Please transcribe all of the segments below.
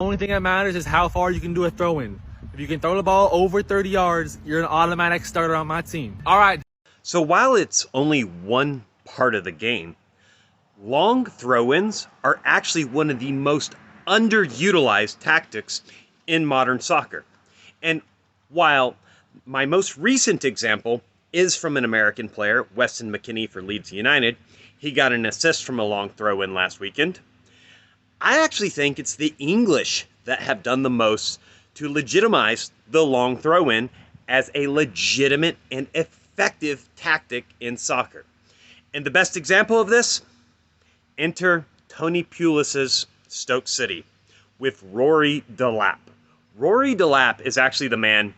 Only thing that matters is how far you can do a throw in. If you can throw the ball over 30 yards, you're an automatic starter on my team. All right. So while it's only one part of the game, long throw-ins are actually one of the most underutilized tactics in modern soccer. And while my most recent example is from an American player, Weston McKennie for Leeds United, he got an assist from a long throw-in last weekend, I actually think it's the English that have done the most to legitimize the long throw-in as a legitimate and effective tactic in soccer. And the best example of this? Enter Tony Pulis's Stoke City with Rory Delap. Rory Delap is actually the man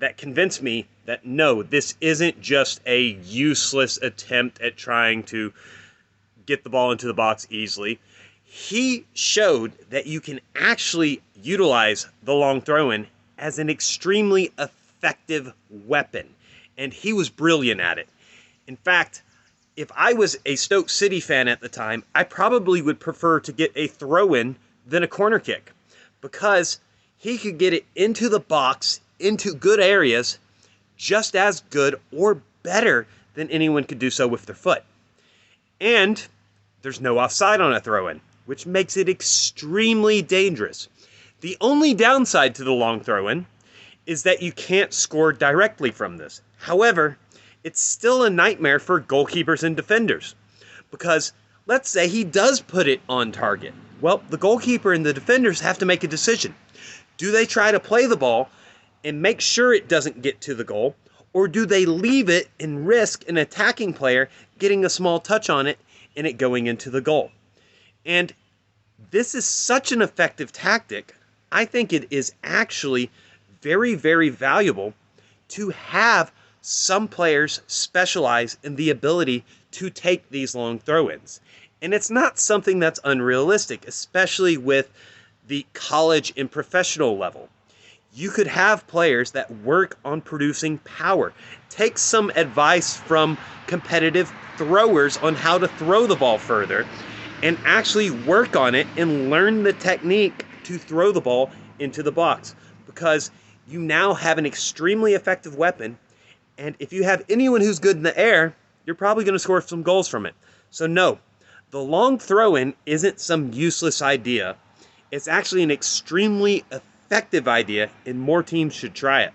that convinced me that no, this isn't just a useless attempt at trying to get the ball into the box easily. He showed that you can actually utilize the long throw-in as an extremely effective weapon, and he was brilliant at it. In fact, if I was a Stoke City fan at the time, I probably would prefer to get a throw-in than a corner kick, because he could get it into the box, into good areas, just as good or better than anyone could do so with their foot. And there's no offside on a throw-in, which makes it extremely dangerous. The only downside to the long throw-in is that you can't score directly from this. However, it's still a nightmare for goalkeepers and defenders, because let's say he does put it on target. Well, the goalkeeper and the defenders have to make a decision. Do they try to play the ball and make sure it doesn't get to the goal, or do they leave it and risk an attacking player getting a small touch on it and it going into the goal? And this is such an effective tactic. I think it is actually very, very valuable to have some players specialize in the ability to take these long throw-ins. And it's not something that's unrealistic, especially with the college and professional level. You could have players that work on producing power, take some advice from competitive throwers on how to throw the ball further, and actually work on it and learn the technique to throw the ball into the box, because you now have an extremely effective weapon, and if you have anyone who's good in the air, you're probably going to score some goals from it. So no, the long throw-in isn't some useless idea. It's actually an extremely effective idea, and more teams should try it.